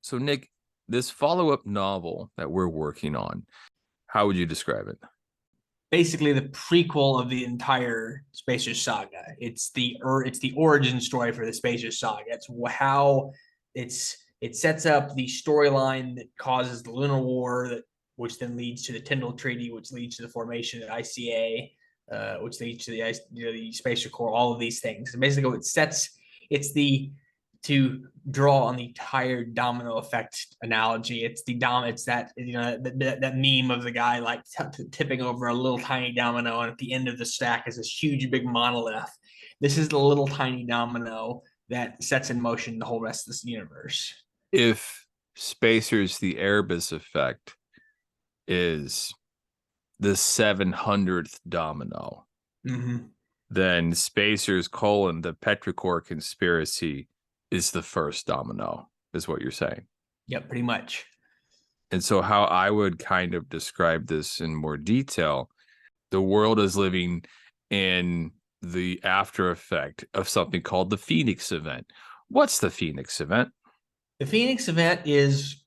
So, Nick, this follow-up novel that we're working on, how would you describe it? Basically the prequel of the entire Spacers Saga. It's the origin story for the Spacers Saga. It's how it sets up the storyline that causes the Lunar War, which then leads to the Tyndall Treaty, which leads to the formation of the ICA, which leads to the Spacer Corps. All of these things. And basically, it's the to draw on the entire domino effect analogy. It's that that meme of the guy like tipping over a little tiny domino, and at the end of the stack is this huge big monolith. This is the little tiny domino that sets in motion the whole rest of this universe. If Spacers the Erebus effect is the 700th domino, then Spacers the Petrichor Conspiracy is the first domino, is what you're saying. Yep, pretty much. And so how I would kind of describe this in more detail, the world is living in the after effect of something called the Phoenix event. What's the Phoenix event? The Phoenix event is,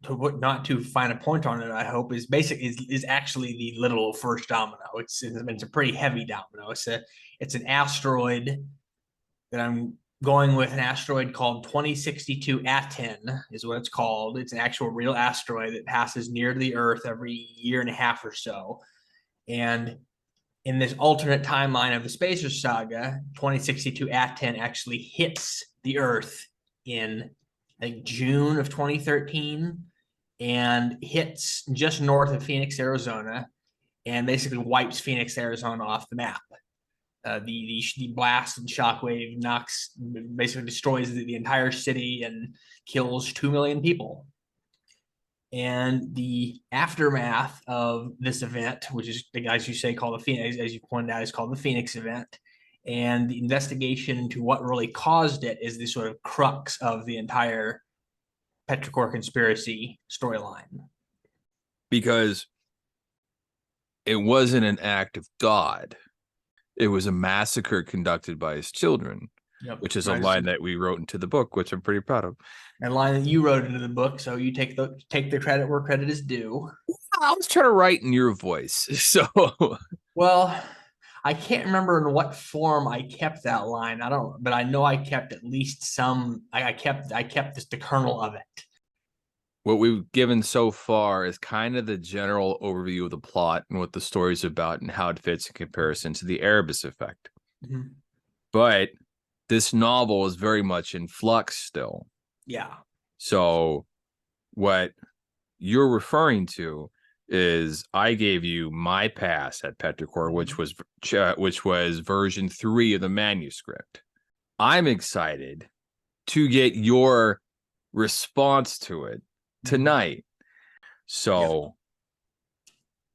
not to find a point on it, I hope, is actually the literal first domino. It's a pretty heavy domino. It's an asteroid that I'm going with, an asteroid called 2062 Aten is what it's called. It's an actual real asteroid that passes near the Earth every year and a half or so. And in this alternate timeline of the Spacers Saga, 2062 Aten actually hits the Earth in like June of 2013 and hits just north of Phoenix, Arizona, and basically wipes Phoenix, Arizona off the map. The blast and shockwave basically destroys the entire city and kills 2 million people. And the aftermath of this event, which is, as you say, called the Phoenix, as you pointed out, is called the Phoenix event. And the investigation into what really caused it is the sort of crux of the entire Petrichor Conspiracy storyline. Because it wasn't an act of God. It was a massacre conducted by his children, which is a line that we wrote into the book, which I'm pretty proud of. A line that you wrote into the book, so you take the credit where credit is due. I was trying to write in your voice, so well, I can't remember in what form I kept that line. But I know I kept at least some. I kept the kernel of it. What we've given so far is kind of the general overview of the plot and what the story's about and how it fits in comparison to the Erebus effect. But this novel is very much in flux still. Yeah. So what you're referring to is I gave you my pass at Petrichor, which was version 3 of the manuscript. I'm excited to get your response to it tonight. So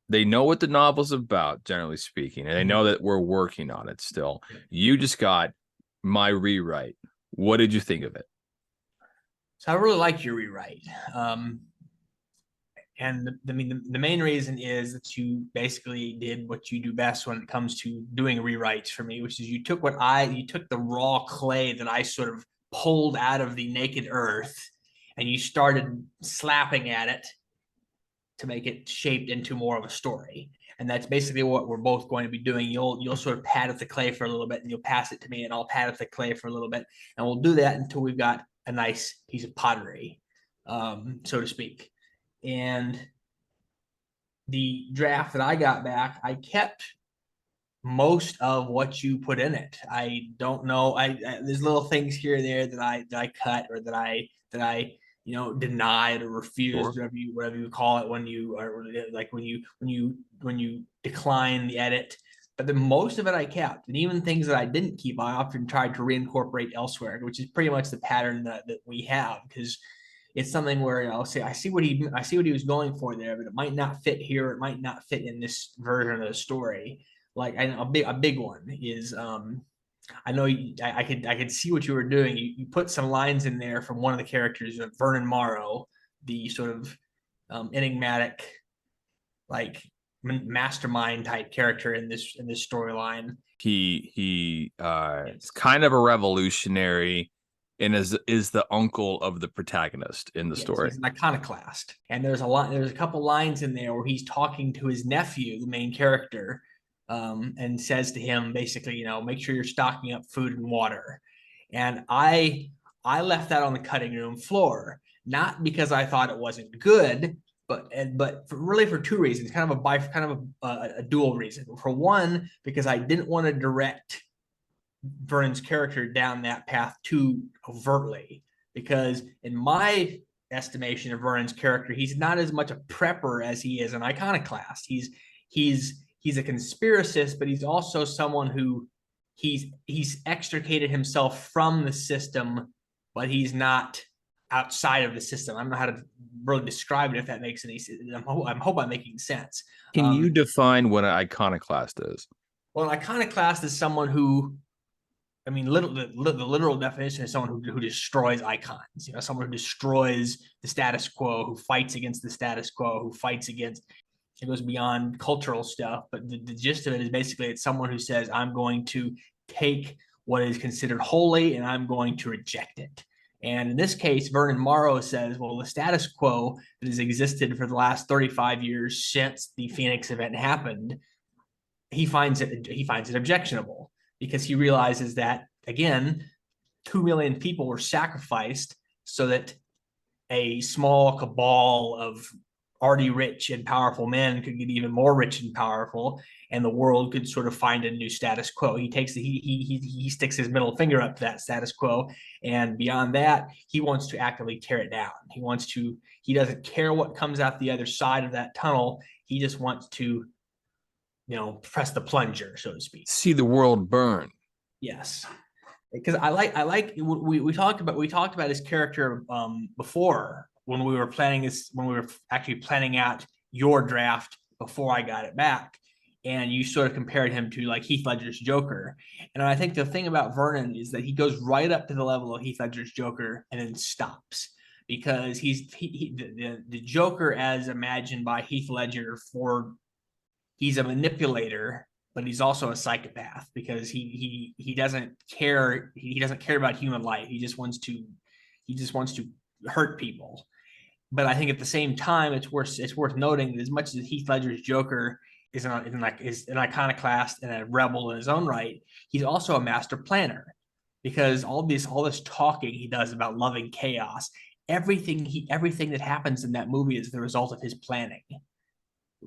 they know what the novel's about, generally speaking, and they know that we're working on it still. You just got my rewrite. What did you think of it? So I really like your rewrite. And the main reason is that you basically did what you do best when it comes to doing rewrites for me, which is you took the raw clay that I sort of pulled out of the naked earth, and you started slapping at it to make it shaped into more of a story. And that's basically what we're both going to be doing. You'll sort of pat at the clay for a little bit, and you'll pass it to me, and I'll pat at the clay for a little bit, and we'll do that until we've got a nice piece of pottery, so to speak. And the draft that I got back, I kept most of what you put in it. I don't know. There's little things here and there that I cut, or that I denied or refused, Sure. whatever you call it, when you are like when you decline the edit. But the most of it I kept, and even things that I didn't keep, I often tried to reincorporate elsewhere, which is pretty much the pattern that we have, because it's something where I'll say I see what he was going for there, but it might not fit here. It might not fit in this version of the story. Like a big one is I know I could see what you were doing. You put some lines in there from one of the characters, Vernon Morrow, the sort of enigmatic, like mastermind type character in this storyline. He is kind of a revolutionary and is the uncle of the protagonist in the Yes, story. he's an iconoclast. And there's a couple lines in there where he's talking to his nephew, the main character, and says to him basically, make sure you're stocking up food and water. And I left that on the cutting room floor, not because I thought it wasn't good, but really for two reasons, kind of a dual reason. For one, because I didn't want to direct Vernon's character down that path too overtly, because in my estimation of Vernon's character, he's not as much a prepper as he is an iconoclast. He's a conspiracist, but he's also someone who he's extricated himself from the system, but he's not outside of the system. I don't know how to really describe it, if that makes any sense. I hope I'm making sense. Can you define what an iconoclast is? Well, an iconoclast is someone who, I mean, the literal definition is someone who destroys icons. Someone who destroys the status quo, who fights against the status quo, who fights against. It goes beyond cultural stuff, but the gist of it is basically it's someone who says, I'm going to take what is considered holy and I'm going to reject it. And in this case, Vernon Morrow says, well, the status quo that has existed for the last 35 years since the Phoenix event happened, he finds it objectionable, because he realizes that, again, 2 million people were sacrificed so that a small cabal of already rich and powerful men could get even more rich and powerful, and the world could sort of find a new status quo. He sticks his middle finger up to that status quo, and beyond that, he wants to actively tear it down. He doesn't care what comes out the other side of that tunnel. He just wants to, press the plunger, so to speak. See the world burn. Yes, because we talked about his character before, when we were actually planning out your draft before I got it back, and you sort of compared him to like Heath Ledger's Joker. And I think the thing about Vernon is that he goes right up to the level of Heath Ledger's Joker and then stops, because the Joker as imagined by Heath Ledger, he's a manipulator, but he's also a psychopath, because he doesn't care about human life. He just wants to hurt people. But I think at the same time, it's worth noting that as much as Heath Ledger's Joker is an iconoclast and a rebel in his own right, he's also a master planner, because all this talking he does about loving chaos, everything that happens in that movie is the result of his planning.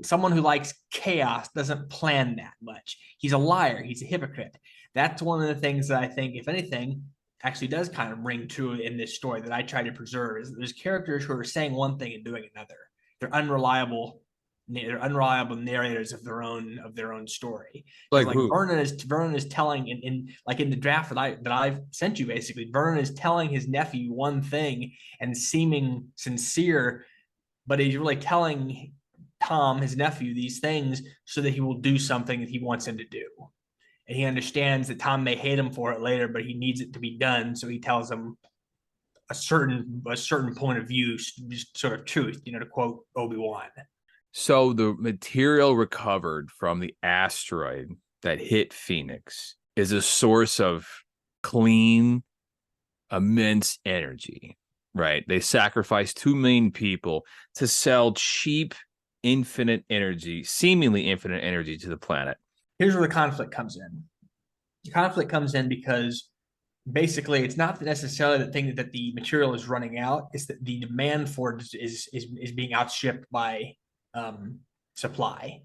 Someone who likes chaos doesn't plan that much. He's a liar. He's a hypocrite. That's one of the things that I think, if anything, actually does kind of ring true in this story that I try to preserve, is there's characters who are saying one thing and doing another. They're unreliable narrators of their own story. Like Vernon is telling in the draft that I've sent you, basically, Vernon is telling his nephew one thing and seeming sincere, but he's really telling Tom, his nephew, these things so that he will do something that he wants him to do. And he understands that Tom may hate him for it later, but he needs it to be done. So he tells him a certain point of view, just sort of truth, to quote Obi-Wan. So the material recovered from the asteroid that hit Phoenix is a source of clean, immense energy, right? They sacrificed 2 million people to sell cheap, seemingly infinite energy to the planet. Here's where the conflict comes in. The conflict comes in because basically it's not necessarily the thing that the material is running out. It's that the demand for it is being outstripped by supply,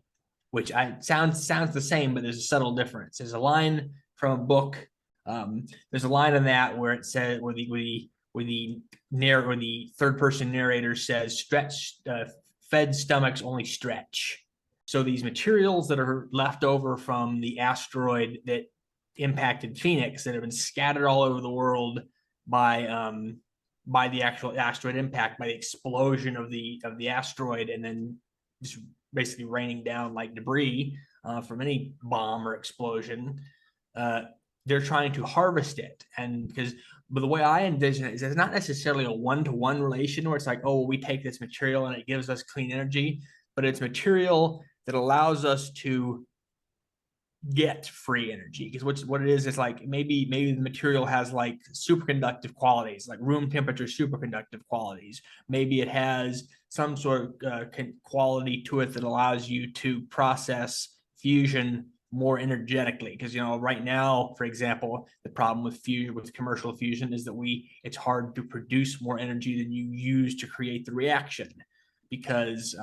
which sounds the same, but there's a subtle difference. There's a line from a book. There's a line in that where it says where the third person narrator says, "Stretch, fed stomachs only stretch." So these materials that are left over from the asteroid that impacted Phoenix, that have been scattered all over the world by the actual asteroid impact, by the explosion of the asteroid, and then just basically raining down like debris from any bomb or explosion, they're trying to harvest it. But the way I envision it is it's not necessarily a one-to-one relation where it's like, oh, we take this material and it gives us clean energy, but it's material that allows us to get free energy, because what it is like maybe the material has like superconductive qualities, like room temperature superconductive qualities. Maybe it has some sort of quality to it that allows you to process fusion more energetically, because right now, for example, the problem with fusion, with commercial fusion, is that it's hard to produce more energy than you use to create the reaction, because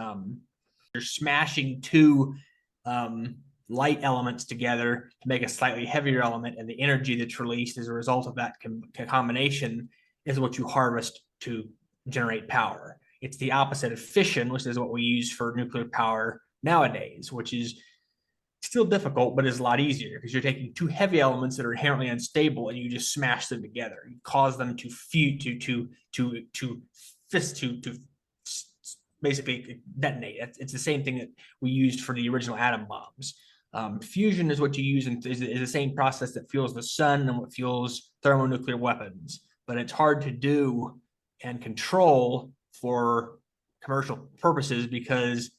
you're smashing two light elements together to make a slightly heavier element, and the energy that's released as a result of that combination is what you harvest to generate power. It's the opposite of fission, which is what we use for nuclear power nowadays, which is still difficult, but is a lot easier, because you're taking two heavy elements that are inherently unstable and you just smash them together. You cause them to fuse, to basically detonate. It's the same thing that we used for the original atom bombs. Fusion is what you use, and is the same process that fuels the sun and what fuels thermonuclear weapons. But it's hard to do and control for commercial purposes, because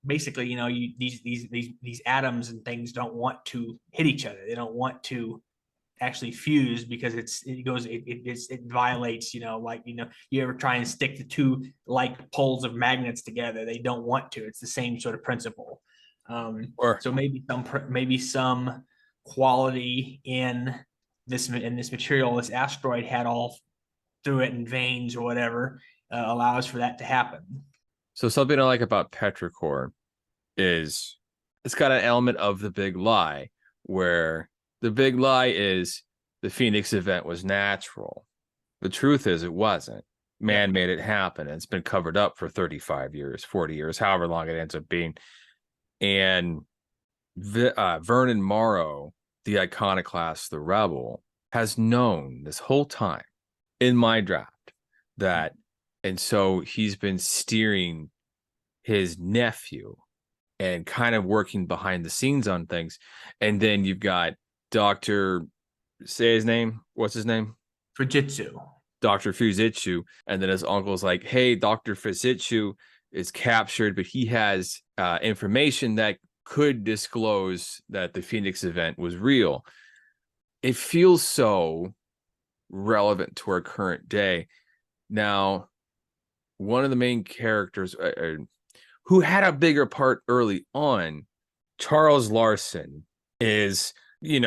basically, these atoms and things don't want to hit each other. They don't want to actually fuse, because it violates, you ever try and stick the two like poles of magnets together, they don't want to. It's the same sort of principle. So maybe some quality in this material, this asteroid had all through it in veins or whatever, allows for that to happen. So something I like about Petrichor is it's got an element of the big lie, where the big lie is the Phoenix event was natural. The truth is it wasn't. Man made it happen, and it's been covered up for 35 years, 40 years, however long it ends up being. And Vernon Morrow, the iconoclast, the rebel, has known this whole time in my draft that, and so he's been steering his nephew and kind of working behind the scenes on things. And then you've got Dr. Say his name. What's his name? Fujitsu. Dr. Fujitsu. And then his uncle's like, hey, Dr. Fujitsu is captured, but he has information that could disclose that the Phoenix event was real. It feels so relevant to our current day. Now, one of the main characters who had a bigger part early on, Charles Larson, is, you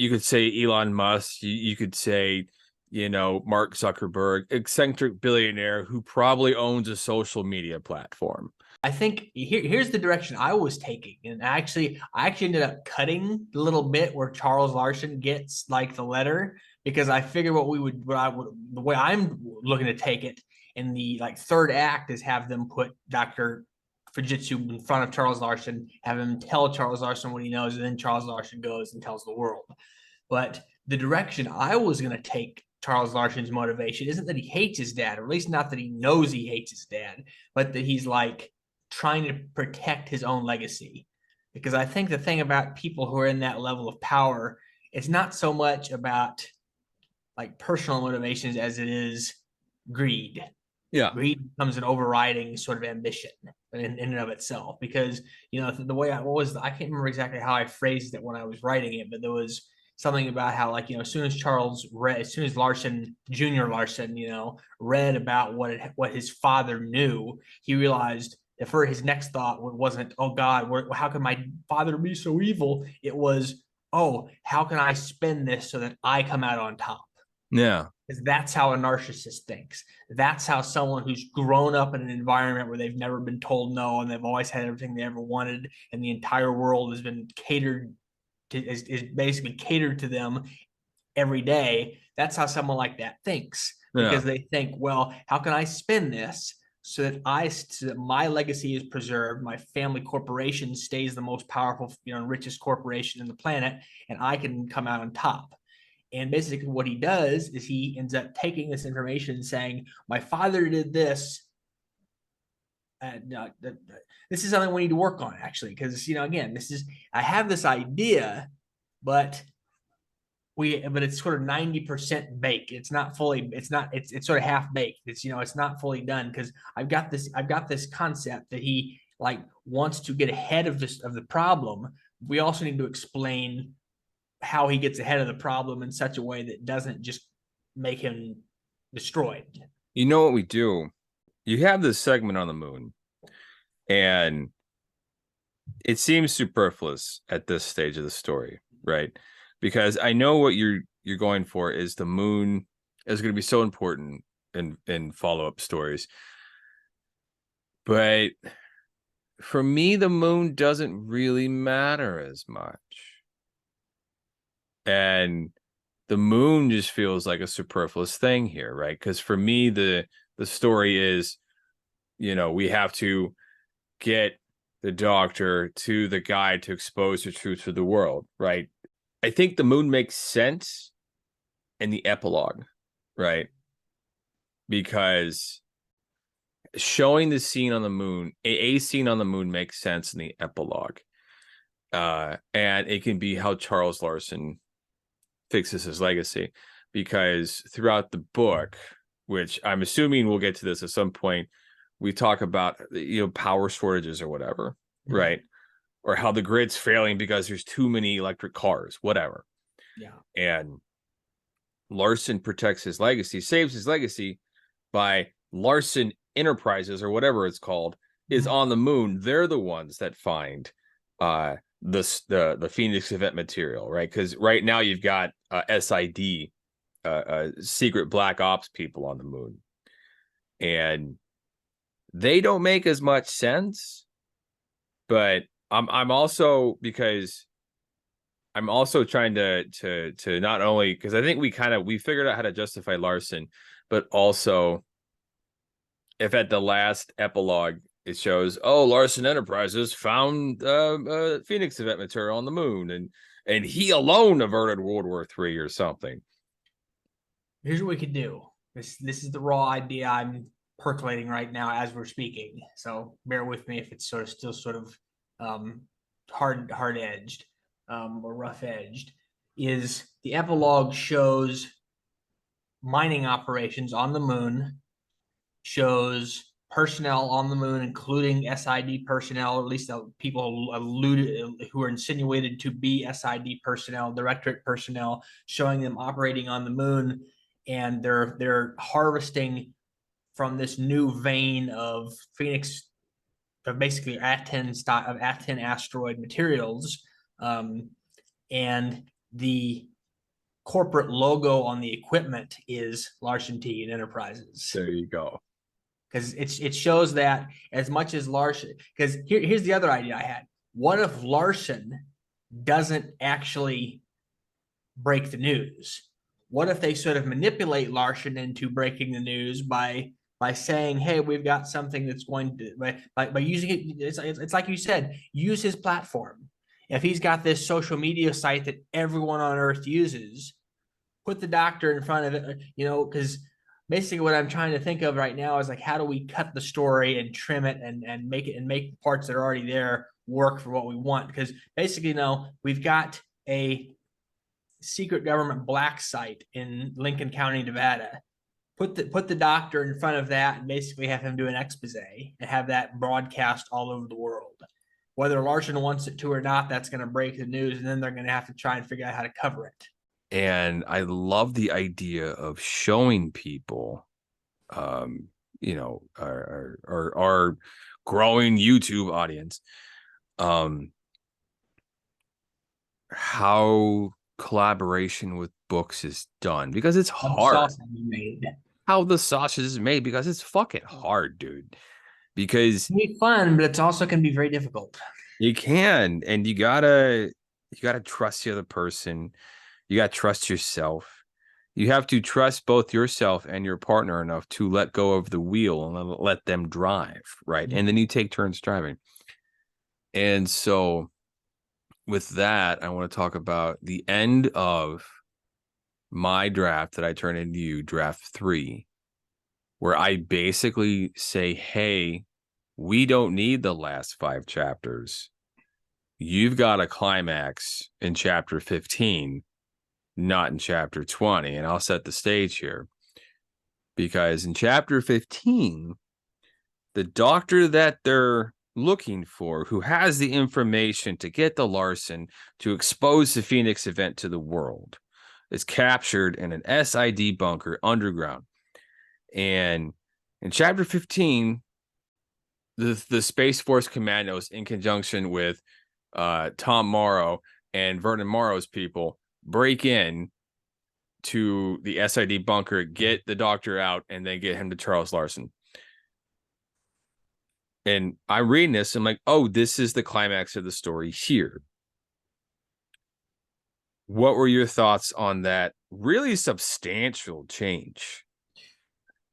could say Elon Musk, you could say, Mark Zuckerberg, eccentric billionaire who probably owns a social media platform. I think here's the direction I was taking, and I actually ended up cutting the little bit where Charles Larson gets like the letter, because I figured the way I'm looking to take it in the third act is have them put Dr. Fujitsu in front of Charles Larson, have him tell Charles Larson what he knows, and then Charles Larson goes and tells the world. But the direction I was going to take Charles Larson's motivation isn't that he hates his dad, or at least not that he knows he hates his dad, but that he's trying to protect his own legacy. Because I think the thing about people who are in that level of power, it's not so much about personal motivations as it is greed. Yeah. Greed becomes an overriding sort of ambition in and of itself, because the way I can't remember exactly how I phrased it when I was writing it, but there was something about how as soon as Larson, Junior Larson, read about what his father knew, he realized that for his next thought wasn't, oh God, how can my father be so evil? It was, oh, how can I spend this so that I come out on top? Yeah. Because that's how a narcissist thinks. That's how someone who's grown up in an environment where they've never been told no, and they've always had everything they ever wanted, and the entire world has been catered to, is basically catered to them every day. That's how someone like that thinks, because they think, well, how can I spin this so that my legacy is preserved, my family corporation stays the most powerful, richest corporation in the planet, and I can come out on top. And basically what he does is he ends up taking this information and saying, my father did this. This is something we need to work on, actually, because, again, I have this idea, but it's sort of 90% baked. It's sort of half baked. It's not fully done, because I've got this concept that he wants to get ahead of the problem we also need to explain how he gets ahead of the problem in such a way that doesn't just make him destroyed. You know what we do? You have this segment on the moon, and it seems superfluous at this stage of the story, right? Because I know what you're going for is the moon is going to be so important in follow-up stories. But for me, the moon doesn't really matter as much. And the moon just feels like a superfluous thing here, right? Because for me, the story is, we have to get the doctor to the guy to expose the truth to the world, right? I think the moon makes sense in the epilogue, right? Because showing the scene on the moon, a scene on the moon makes sense in the epilogue. And it can be how Charles Larson fixes his legacy, because throughout the book, which I'm assuming we'll get to this at some point, we talk about, power shortages or whatever, right? Or how the grid's failing because there's too many electric cars, whatever. Yeah. And Larson protects his legacy, saves his legacy by Larson Enterprises or whatever it's called is on the moon. They're the ones that find the Phoenix event material, right? Because right now you've got SID, secret black ops people on the moon, and they don't make as much sense. But I'm also trying to not only, because I think we figured out how to justify Larson, but also if at the last epilogue it shows, Larson Enterprises found Phoenix event material on the moon, and he alone averted World War III or something. Here's what we could do. This is the raw idea I'm percolating right now as we're speaking. So bear with me if it's still hard edged or rough edged. Is the epilogue shows mining operations on the moon, shows personnel on the moon, including SID personnel, or at least people alluded who are insinuated to be SID personnel, directorate personnel, showing them operating on the moon, and they're harvesting from this new vein of Phoenix, of basically At-10 asteroid materials, and the corporate logo on the equipment is Larson T and Enterprises. There you go. Because it shows that as much as Larson, because here's the other idea I had. What if Larson doesn't actually break the news? What if they sort of manipulate Larson into breaking the news by saying, hey, we've got something that's going to, by using it, it's like you said, use his platform. If he's got this social media site that everyone on Earth uses, put the doctor in front of it, because basically what I'm trying to think of right now is like, how do we cut the story and trim it and make the parts that are already there work for what we want? Because basically, we've got a secret government black site in Lincoln County, Nevada. Put the doctor in front of that and basically have him do an expose and have that broadcast all over the world. Whether Larson wants it to or not, that's going to break the news, and then they're going to have to try and figure out how to cover it. And I love the idea of showing people, our growing YouTube audience, how collaboration with books is done, because it's hard. How the sausage is made, because it's fucking hard, dude. Because it can be fun, but it's also can be very difficult. You can, and you gotta trust the other person. You gotta trust yourself. You have to trust both yourself and your partner enough to let go of the wheel and let them drive, right? And then you take turns driving. And so with that, I want to talk about the end of my draft that I turned into you, draft 3, where I basically say, hey, we don't need the last 5 chapters. You've got a climax in chapter 15, not in chapter 20. And I'll set the stage here, because in chapter 15, the doctor that they're looking for, who has the information to get the Larson to expose the Phoenix event to the world, is captured in an SID bunker underground. And in chapter 15, the Space Force Commandos, in conjunction with Tom Morrow and Vernon Morrow's people, break in to the SID bunker, get the doctor out, and then get him to Charles Larson. And I'm reading this, I'm like, oh, this is the climax of the story here. What were your thoughts on that really substantial change?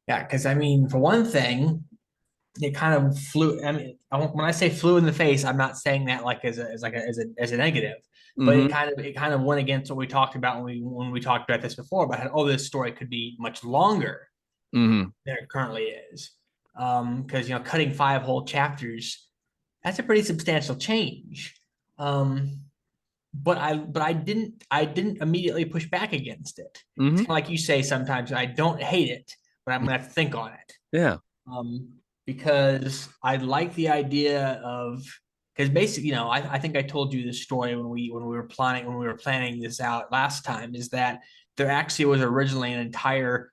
Yeah, because I mean, for one thing, it kind of flew. I mean, when I say flew in the face, I'm not saying that like as a negative, but Mm-hmm. it kind of went against what we talked about when we talked about this before about how, oh, this story could be much longer Mm-hmm. than it currently is. Because cutting 5 whole chapters, that's a pretty substantial change. But I didn't immediately push back against it. It's Mm-hmm. kind of like you say sometimes, I don't hate it, but I'm gonna have to think on it. Yeah. Because I like the idea of, because basically, I think I told you this story when we were planning this out last time, is that there actually was originally an entire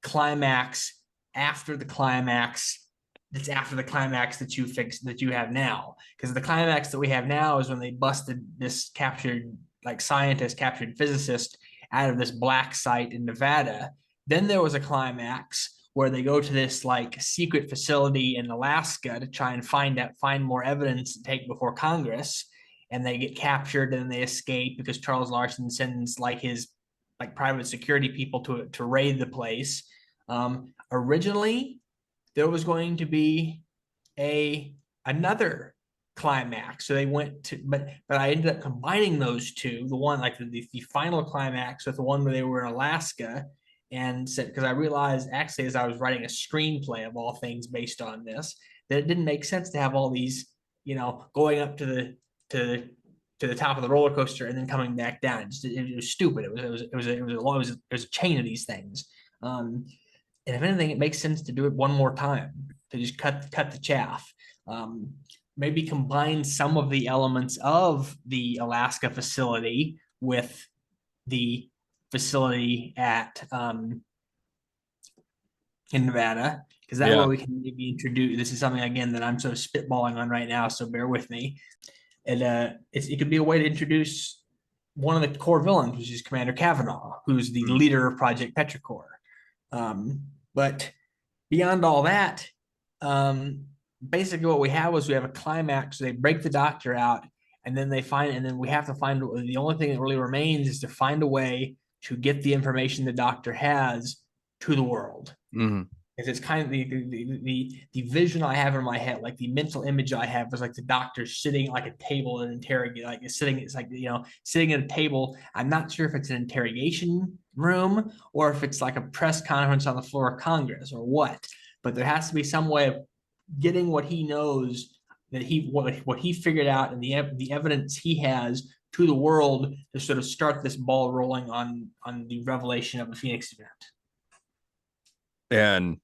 climax after the climax that's after the climax that you have now. Because the climax that we have now is when they busted this captured captured physicist out of this black site in Nevada. Then there was a climax where they go to this like secret facility in Alaska to try and find more evidence to take before Congress, and they get captured and they escape because Charles Larson sends like his like private security people to raid the place. Originally, there was going to be another climax, so they went to, but I ended up combining those two, the one like the final climax with the one where they were in Alaska, and said, because I realized actually as I was writing a screenplay of all things based on this, that it didn't make sense to have all these, going up to the top of the roller coaster and then coming back down. It was stupid. It was a chain of these things. And if anything, it makes sense to do it one more time, to just cut the chaff. Um, Maybe combine some of the elements of the Alaska facility with the facility at in Nevada, because that way Yeah. we can maybe introduce. This is something again that I'm sort of spitballing on right now, so bear with me. And it could be a way to introduce one of the core villains, which is Commander Kavanaugh, who's the Mm. leader of Project Petrichor. But beyond all that, basically what we have was we have a climax. They break the doctor out, and then and then we have to find, the only thing that really remains is to find a way to get the information the doctor has to the world. Mm-hmm. Because it's kind of the vision I have in my head, like the mental image I have was like the doctor sitting like a table and interrogate, like it's like sitting at a table. I'm not sure if it's an interrogation room or if it's like a press conference on the floor of Congress or what. But there has to be some way of getting what he knows, that what he figured out, and the evidence he has to the world to sort of start this ball rolling on the revelation of the Phoenix event. And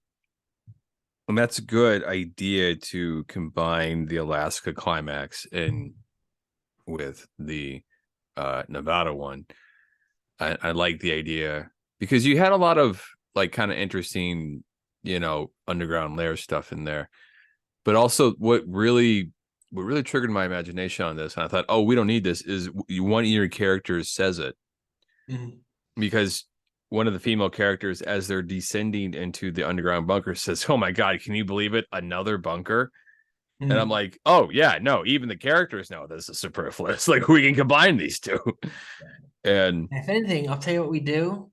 that's a good idea, to combine the Alaska climax in with the Nevada one. I like the idea because you had a lot of like kind of interesting, underground layer stuff in there. But also what really triggered my imagination on this, and I thought, oh, we don't need this, is one of your characters says it. Mm-hmm. Because one of the female characters, as they're descending into the underground bunker, says, oh my God, can you believe it? Another bunker? Mm-hmm. And I'm like, oh yeah, no, even the characters know this is superfluous. Like, we can combine these two. And if anything, I'll tell you what we do.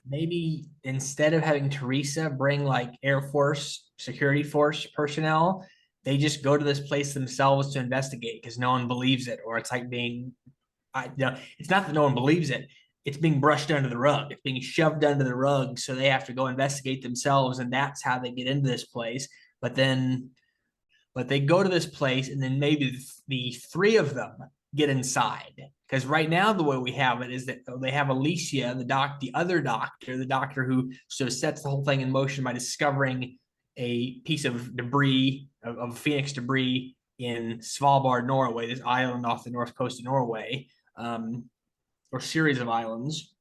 Maybe instead of having Teresa bring like Air Force security force personnel, they just go to this place themselves to investigate because no one believes it, or it's like it's not that no one believes it. It's being brushed under the rug. It's being shoved under the rug, so they have to go investigate themselves, and that's how they get into this place. But they go to this place, and then maybe the three of them get inside. Because right now, the way we have it is that they have Alicia, the other doctor, the doctor who sort of sets the whole thing in motion by discovering a piece of debris, of Phoenix debris in Svalbard, Norway, this island off the north coast of Norway, or series of islands.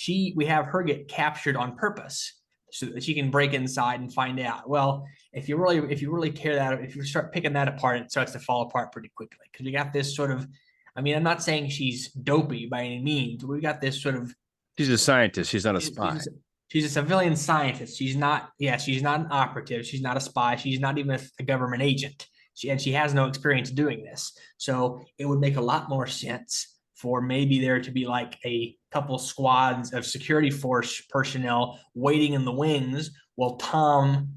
We have her get captured on purpose so that she can break inside and find out. Well, if you really tear that, if you start picking that apart, it starts to fall apart pretty quickly because we got this sort of. I mean, I'm not saying she's dopey by any means, but we got this sort of. She's a scientist. She's not a She's, spy. she's, she's a civilian scientist. She's not. Yeah, she's not an operative. She's not a spy. She's not even a government agent. She has no experience doing this. So it would make a lot more sense for maybe there to be like a couple squads of security force personnel waiting in the wings while Tom,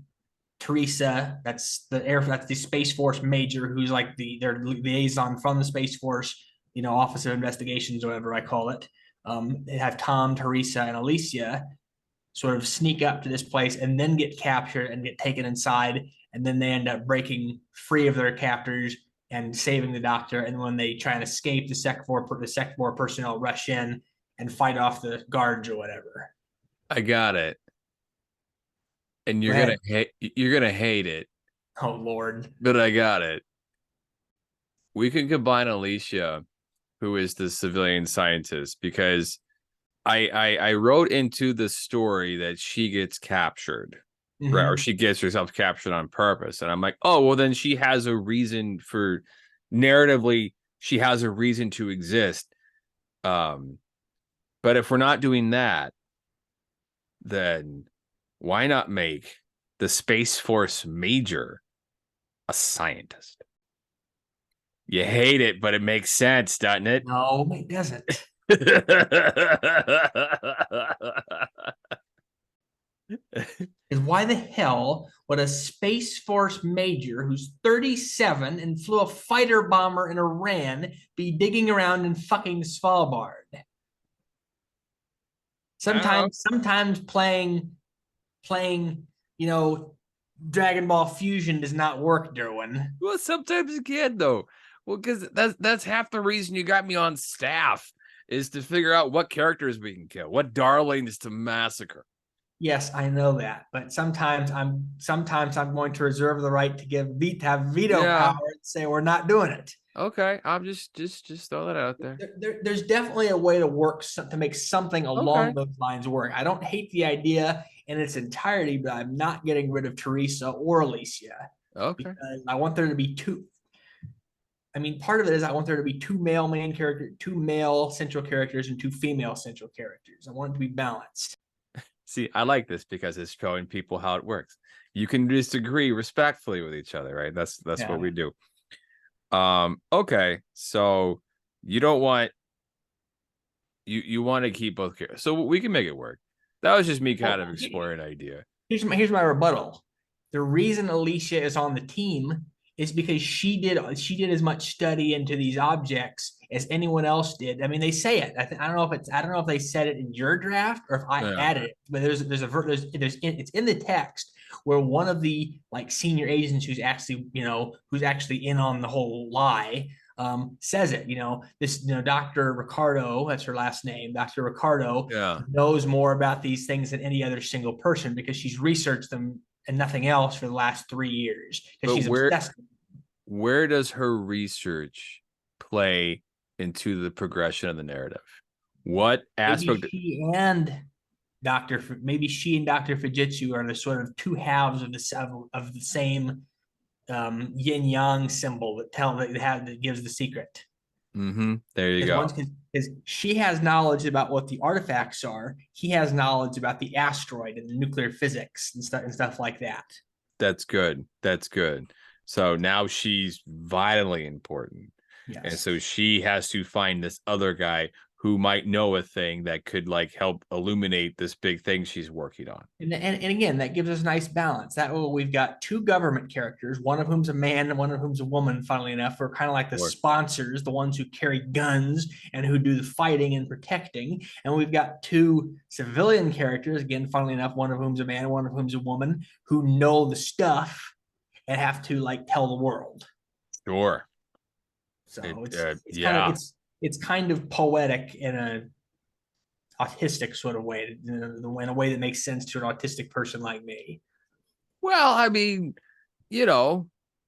Teresa, that's the Space Force major who's like their liaison from the Space Force, Office of Investigations or whatever I call it. They have Tom, Teresa, and Alicia sort of sneak up to this place and then get captured and get taken inside, and then they end up breaking free of their captors and saving the doctor. And when they try and escape, the Sec 4 personnel rush in and fight off the guards or whatever. I got it. And you're gonna hate it. Oh Lord. But I got it. We can combine Alicia, who is the civilian scientist, because I wrote into the story that she gets captured, right? Or she gets herself captured on purpose. And I'm like, oh, well, then she has a reason for narratively, she has a reason to exist. But if we're not doing that, then why not make the Space Force major a scientist? You hate it, but it makes sense, doesn't it? No, it doesn't. Is why the hell would a Space Force major who's 37 and flew a fighter bomber in Iran be digging around in fucking Svalbard? Sometimes playing, Dragon Ball Fusion does not work, Derwin. Well, sometimes it can, though. Well, because that's half the reason you got me on staff, is to figure out what characters we can kill, what darlings to massacre. Yes, I know that, but sometimes I'm going to reserve the right to have veto power and say we're not doing it. Okay, I'm just throw that out there. There's definitely a way to make something along those lines work. I don't hate the idea in its entirety, but I'm not getting rid of Teresa or Alicia. Okay. Because I want there to be two. I mean, part of it is I want there to be two male main characters, two male central characters, and two female central characters. I want it to be balanced. See, I like this because it's showing people how it works. You can disagree respectfully with each other, right? That's what we do. Okay, so you don't want you want to keep both characters, so we can make it work. That was just me kind of exploring an idea. Here's my rebuttal. The reason Alicia is on the team is because she did as much study into these objects as anyone else did. I mean, they say it. I don't know if they said it in your draft or if I added it, but it's in the text where one of the like senior agents who's actually in on the whole lie says it. Dr. Ricardo, that's her last name. Dr. Ricardo knows more about these things than any other single person because she's researched them and nothing else for the last 3 years. Because she's obsessed. Where does her research play into the progression of the narrative? What aspect? Maybe she and Dr. Fujitsu are the sort of two halves of the same yin yang symbol that gives the secret. There you go. Because she has knowledge about what the artifacts are. He has knowledge about the asteroid and the nuclear physics and stuff like that. That's good. So now she's vitally important. Yes. And so she has to find this other guy who might know a thing that could like help illuminate this big thing she's working on. And again, that gives us a nice balance. That way we've got two government characters, one of whom's a man and one of whom's a woman, funnily enough. We're kind of like the sponsors, the ones who carry guns and who do the fighting and protecting. And we've got two civilian characters, again, funnily enough, one of whom's a man, one of whom's a woman, who know the stuff and have to like tell the world. Sure. So it's kind of poetic in a autistic sort of way, in a way that makes sense to an autistic person like me. Well, I mean,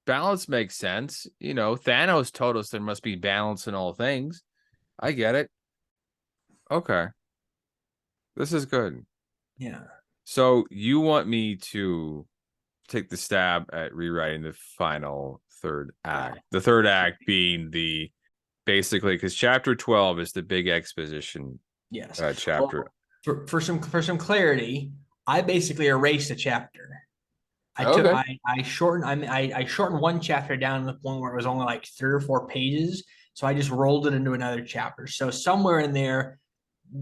balance makes sense. You know, Thanos told us there must be balance in all things. I get it. Okay. This is good. Yeah. So you want me to take the stab at rewriting the final third act. Yeah. The third act being the basically because chapter 12 is the big exposition Yes. chapter. Well, for some clarity, I basically erased a chapter. Okay. I shortened one chapter down to the point where it was only like 3 or 4 pages. So I just rolled it into another chapter. So somewhere in there,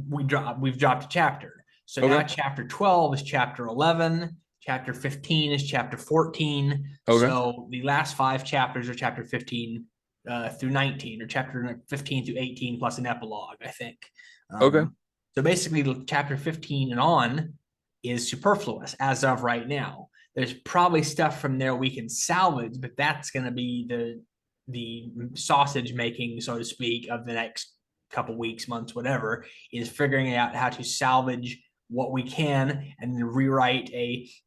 we've dropped a chapter. So now Okay. chapter 12 is chapter 11. Chapter 15 is chapter 14. Okay. So the last 5 chapters are chapter 15 through 19, or chapter 15 through 18 plus an epilogue, I think. Okay. So basically, chapter 15 and on is superfluous as of right now. There's probably stuff from there we can salvage, but that's going to be the sausage making, so to speak, of the next couple weeks, months, whatever, is figuring out how to salvage what we can and then rewrite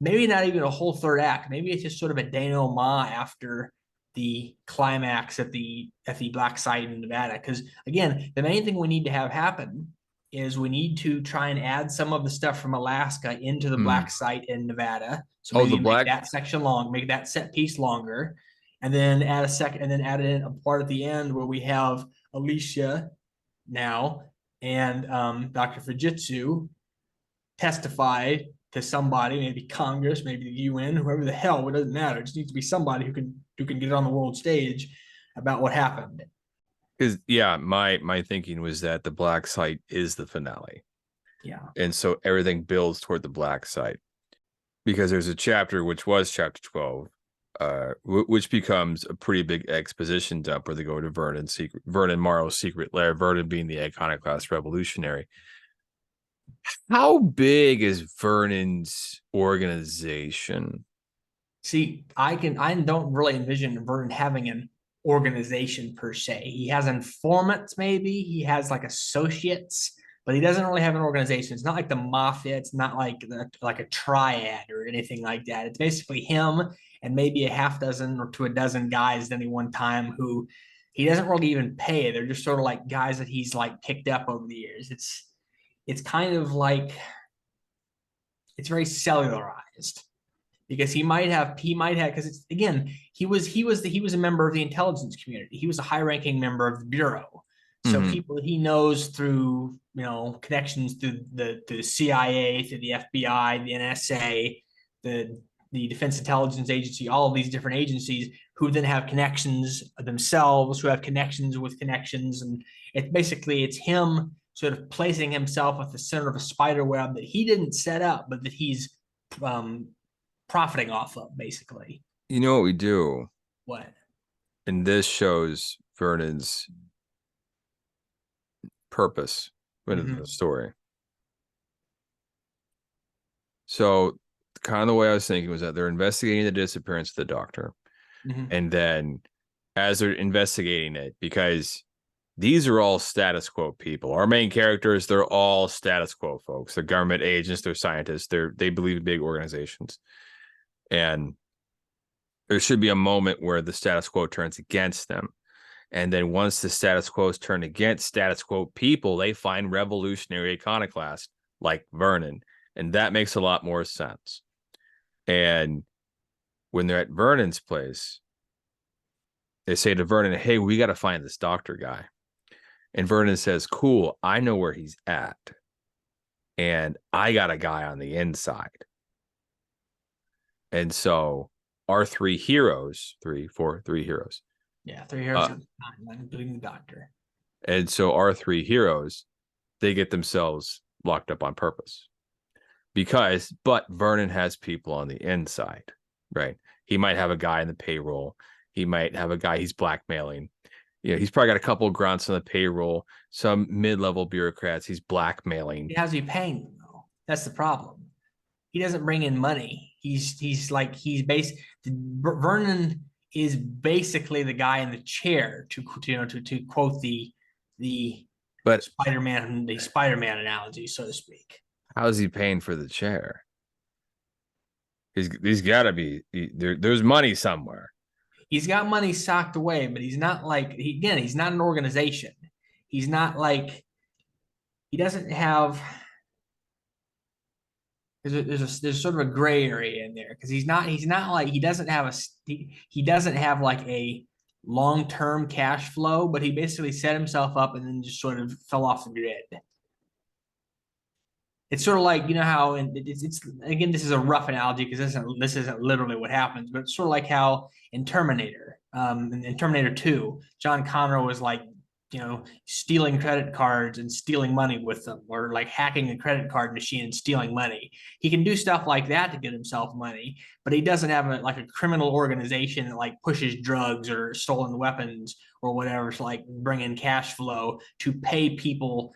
maybe not even a whole third act. Maybe it's just sort of a denouement after the climax at the black site in Nevada. Because again, the main thing we need to have happen is we need to try and add some of the stuff from Alaska into the black site in Nevada. So Oh, the maybe black. make that section long, make that set piece longer, and then add a second, and then add in a part at the end where we have Alicia now and Dr. Fujitsu testify to somebody, maybe Congress, maybe the UN, whoever the hell, it doesn't matter. It just needs to be somebody who can get on the world stage about what happened. Because yeah, my thinking was that the black site is the finale. Yeah. And so everything builds toward the black site. Because there's a chapter which was chapter 12, which becomes a pretty big exposition dump where they go to Vernon Morrow's secret lair, Vernon being the iconoclast revolutionary. How big is Vernon's organization? See, I don't really envision Vernon having an organization per se. He has informants, maybe. He has like associates, but he doesn't really have an organization. It's not like the mafia. It's not like a triad or anything like that. It's basically him and maybe a half dozen or to a dozen guys at any one time who he doesn't really even pay. They're just sort of like guys that he's like picked up over the years. It's kind of like it's very cellularized because he might have because it's again he was a member of the intelligence community. He was a high ranking member of the bureau. So people he knows through connections through the CIA, through the FBI, the NSA, the Defense Intelligence Agency, all of these different agencies who then have connections themselves, who have connections with connections, and it's him sort of placing himself at the center of a spider web that he didn't set up, but that he's profiting off of, basically. You know what we do? What? And this shows Vernon's purpose within the story. So kind of the way I was thinking was that they're investigating the disappearance of the doctor. And then as they're investigating it, because these are all status quo people. Our main characters, they're all status quo folks. They're government agents, they're scientists, they believe in big organizations. And there should be a moment where the status quo turns against them. And then once the status quo is turned against status quo people, they find revolutionary iconoclasts like Vernon. And that makes a lot more sense. And when they're at Vernon's place, they say to Vernon, hey, we got to find this doctor guy. And Vernon says, cool, I know where he's at. And I got a guy on the inside. And so our three heroes. Yeah, 3 heroes, including the doctor. And so our 3 heroes, they get themselves locked up on purpose. But Vernon has people on the inside, right? He might have a guy in the payroll. He might have a guy he's blackmailing. He's probably got a couple of grunts on the payroll, some mid-level bureaucrats he's blackmailing. How's he paying them, though? That's the problem. He doesn't bring in money. Vernon is basically the guy in the chair to quote the Spider-Man analogy, so to speak. How's he paying for the chair? He's got to be there's money somewhere. he's got money socked away, but he's not like he's not an organization. He's not like he doesn't have there's sort of a gray area in there because he's not like he doesn't have he doesn't have like a long-term cash flow, but he basically set himself up and then just sort of fell off the grid. It's sort of like, you know how, and it's again, this is a rough analogy because this isn't literally what happens, but it's sort of like how in Terminator, in Terminator 2, John Connor was like, stealing credit cards and stealing money with them, or like hacking a credit card machine and stealing money. He can do stuff like that to get himself money, but he doesn't have like a criminal organization that like pushes drugs or stolen weapons or whatever to like bring in cash flow to pay people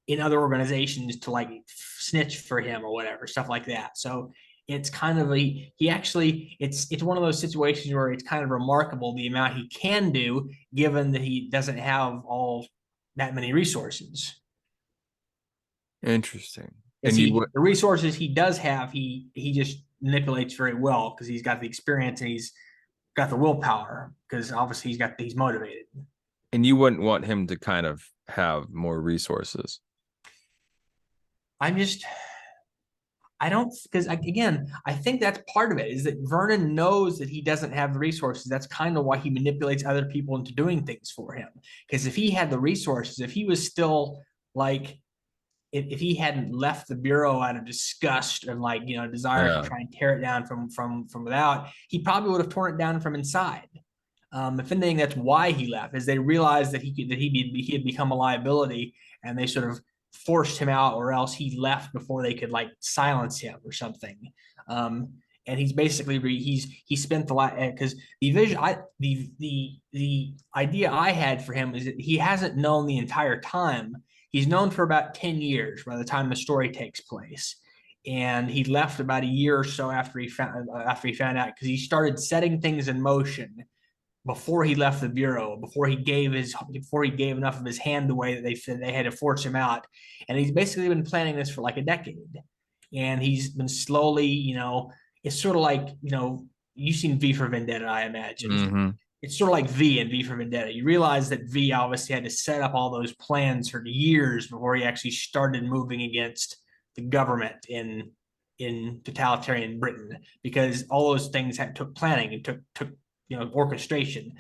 in other organizations to like snitch for him or whatever, stuff like that. So it's kind of he actually it's one of those situations where it's kind of remarkable the amount he can do given that he doesn't have all that many resources. Interesting. And the resources he does have, he just manipulates very well because he's got the experience and he's got the willpower because obviously he's motivated. And you wouldn't want him to kind of have more resources. I don't, because again, I think that's part of it is that Vernon knows that he doesn't have the resources. That's kind of why he manipulates other people into doing things for him. Because if he had the resources, if he was still like, if he hadn't left the Bureau out of disgust and like, desire to try and tear it down from without, he probably would have torn it down from inside. If anything, that's why he left, is they realized that he had become a liability, and they sort of forced him out, or else he left before they could like silence him or something. And he's basically he spent the last, because the vision the idea I had for him is that he hasn't known the entire time. He's known for about 10 years by the time the story takes place. And he left about a year or so after he found out, because he started setting things in motion before he left the Bureau, before he gave enough of his hand away that they had to force him out. And he's basically been planning this for like a decade. And he's been slowly, it's sort of like, you've seen V for Vendetta, I imagine. Mm-hmm. It's sort of like V and V for Vendetta. You realize that V obviously had to set up all those plans for years before he actually started moving against the government in totalitarian Britain, because all those things took planning and took orchestration.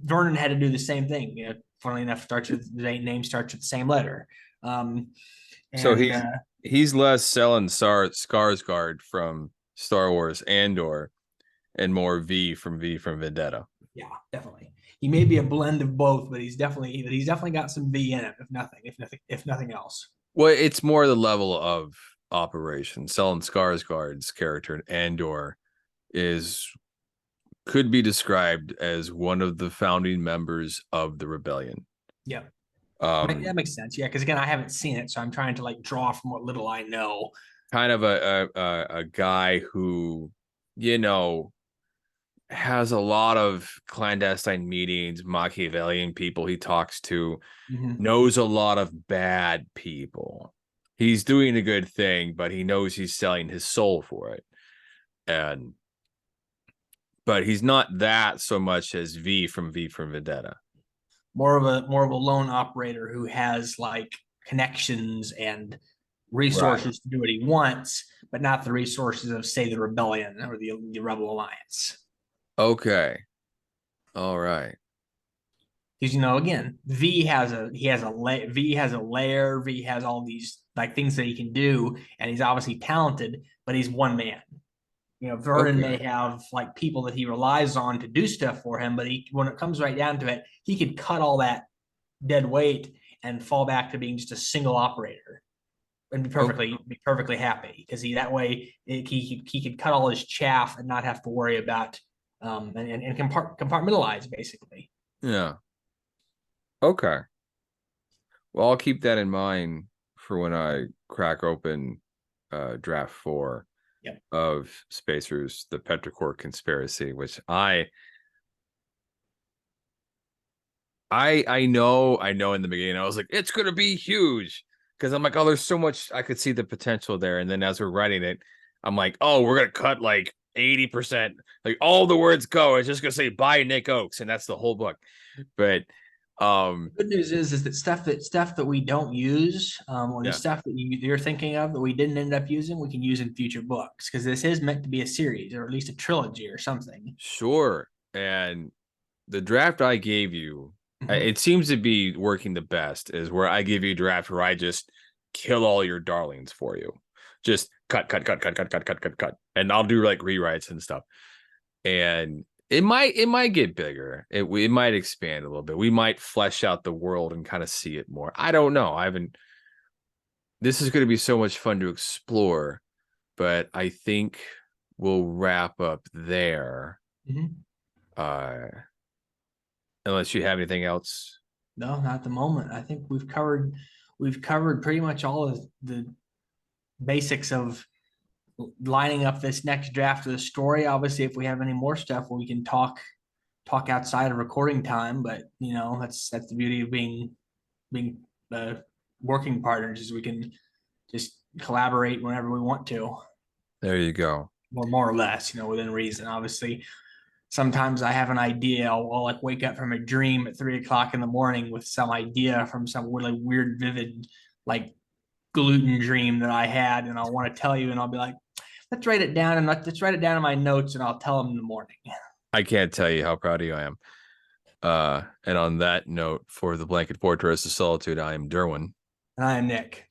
Vernon had to do the same thing. Funnily enough, the name starts with the same letter. So he's less selling Skarsgård from Star Wars Andor, and more V from Vendetta. Yeah, definitely. He may be a blend of both, but he's definitely got some V in him, if nothing else. Well, it's more the level of operation. Stellan Skarsgård's character in Andor could be described as one of the founding members of the rebellion. Yeah. That makes sense. Yeah, because again, I haven't seen it, so I'm trying to like draw from what little I know. Kind of a guy who, has a lot of clandestine meetings, Machiavellian people he talks to, knows a lot of bad people. He's doing a good thing, but he knows he's selling his soul for it. But he's not that so much as V from Vendetta. More of a lone operator who has like connections and resources to do what he wants, but not the resources of, say, the rebellion or the Rebel Alliance. Okay. All right. Because again, V has a lair. V has all these like things that he can do, and he's obviously talented, but he's one man. Vernon may have like people that he relies on to do stuff for him, but when it comes right down to it, he could cut all that dead weight and fall back to being just a single operator and be perfectly happy, because he could cut all his chaff and not have to worry about and compartmentalize basically. Yeah. Okay. Well, I'll keep that in mind for when I crack open draft 4 of Spacers, the Petrichor Conspiracy, which I know in the beginning I was like, it's gonna be huge, because I'm like, oh, there's so much I could see the potential there. And then as we're writing it, I'm like, oh, we're gonna cut like 80%. Like all the words go, it's just gonna say by Nick Oakes, and that's the whole book. But Good news is that stuff that we don't use, or the yeah, stuff that you're thinking of that we didn't end up using, we can use in future books because this is meant to be a series or at least a trilogy or something. sure. And the draft I gave you, Mhm. it seems to be working the best, is where I give you a draft where I just kill all your darlings for you. Just cut, cut, cut, cut, cut, cut, cut, cut, cut. And I'll do like rewrites and stuff. And it might get bigger. It might expand a little bit. We might flesh out the world and kind of see it more. I don't know. I haven't This is going to be so much fun to explore, but I think we'll wrap up there. Mhm. Uh unless you have anything else. No, not at the moment. I think we've covered pretty much all of the basics of lining up this next draft of the story. Obviously, if we have any more stuff, we can talk outside of recording time. But that's the beauty of being working partners is we can just collaborate whenever we want to, There you go. or more or less, within reason. Obviously, sometimes I have an idea. I'll like wake up from a dream at 3 o'clock in the morning with some idea from some really weird, vivid, like gluten dream that I had, and I'll want to tell you, and I'll be like, let's write it down, and let's write it down in my notes, and I'll tell them in the morning. I can't tell you how proud of you I am. And on that note, for the Blanket Fortress of Solitude, I am Derwin. And I am Nick.